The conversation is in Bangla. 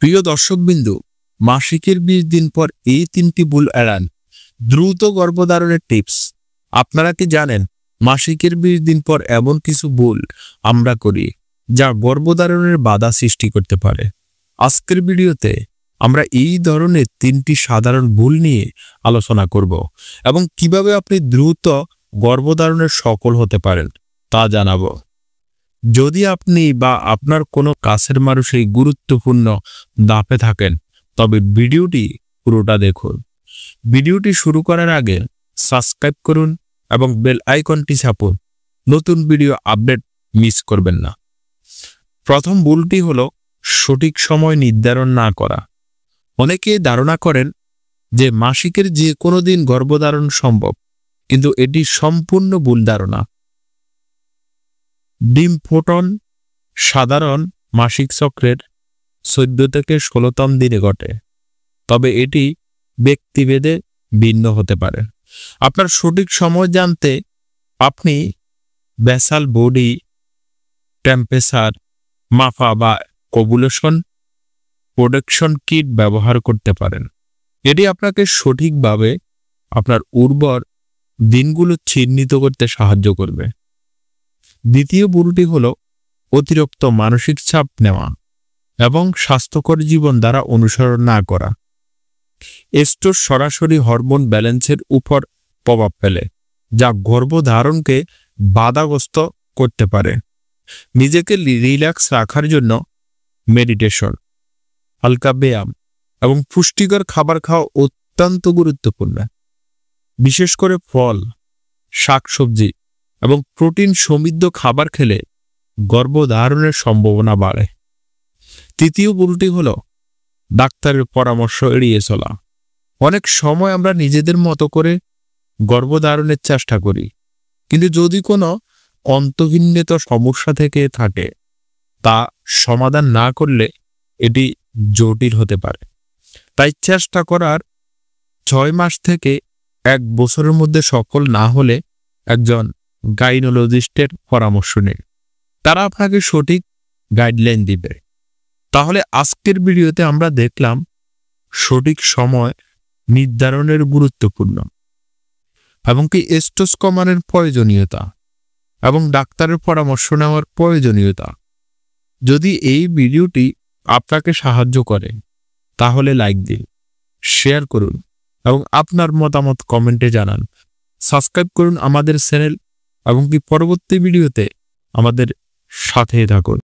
প্রিয় দর্শকবিন্দু, মাসিকের 20 দিন পর এই 3টি ভুল এড়ান। দ্রুত গর্ভধারণের টিপস। আপনারা কি জানেন মাসিকের 20 দিন পর এমন কিছু ভুল আমরা করি যা গর্ভধারণের বাধা সৃষ্টি করতে পারে? আজকের ভিডিওতে আমরা এই ধরনের 3টি সাধারণ ভুল নিয়ে আলোচনা করব এবং কিভাবে আপনি দ্রুত গর্ভধারণের সফল হতে পারেন তা জানাবো। যদি আপনি বা আপনার কোনো কাছের মানুষ এই গুরুত্বপূর্ণ ধাপে থাকেন তবে ভিডিওটি পুরোটা দেখুন। ভিডিওটি শুরু করার আগে সাবস্ক্রাইব করুন এবং বেল আইকনটি চাপুন, নতুন ভিডিও আপডেট মিস করবেন না। প্রথম ভুলটি হলো সঠিক সময় নির্ধারণ না করা। অনেকে ধারণা করেন যে মাসিকের যে কোনো দিন গর্ভধারণ সম্ভব, কিন্তু এটি সম্পূর্ণ ভুল ধারণা। ডিম ফোটন সাধারণ মাসিক চক্রের 14 থেকে 16তম দিনে ঘটে, তবে এটি ব্যক্তিভেদে ভিন্ন হতে পারে। আপনার সঠিক সময় জানতে আপনি বেসাল বডি টেম্পারেচার মাপা বা ওভুলেশন প্রোটেকশন কিট ব্যবহার করতে পারেন। এটি আপনাকে সঠিকভাবে আপনার উর্বর দিনগুলো চিহ্নিত করতে সাহায্য করবে। দ্বিতীয় ভুলটি হলো অতিরিক্ত মানসিক চাপ নেওয়া এবং স্বাস্থ্যকর জীবন দ্বারা অনুসরণ না করা। এস্ট্রোস সরাসরি হরমোন ব্যালেন্সের উপর প্রভাব ফেলে, যা গর্ভধারণকে বাধাগ্রস্ত করতে পারে। নিজেকে রিল্যাক্স রাখার জন্য মেডিটেশন, হালকা ব্যায়াম এবং পুষ্টিকর খাবার খাওয়া অত্যন্ত গুরুত্বপূর্ণ। বিশেষ করে ফল, শাকসবজি এবং প্রোটিন সমৃদ্ধ খাবার খেলে গর্ভধারণের সম্ভাবনা বাড়ে। তৃতীয় ভুলটি হলো ডাক্তারের পরামর্শ এড়িয়ে চলা। অনেক সময় আমরা নিজেদের মতো করে গর্ভধারণের চেষ্টা করি, কিন্তু যদি কোনো অন্তর্নিহিত সমস্যা থেকে থাকে তা সমাধান না করলে এটি জটিল হতে পারে। তাই চেষ্টা করার 6 মাস থেকে 1 বছরের মধ্যে সফল না হলে একজন গাইনোলজিস্টের পরামর্শ নিন, তারা আপনাকে সঠিক গাইডলাইন দিবে। তাহলে আজকের ভিডিওতে আমরা দেখলাম সঠিক সময় নির্ধারণের গুরুত্বপূর্ণ এবং কি এস্ট্রোস কমানোর প্রয়োজনীয়তা এবং ডাক্তারের পরামর্শ নেওয়ার প্রয়োজনীয়তা। যদি এই ভিডিওটি আপনাকে সাহায্য করে তাহলে লাইক দিন, শেয়ার করুন এবং আপনার মতামত কমেন্টে জানান। সাবস্ক্রাইব করুন আমাদের চ্যানেল এবং কি পরবর্তী ভিডিওতে আমাদের সাথে থাকুন।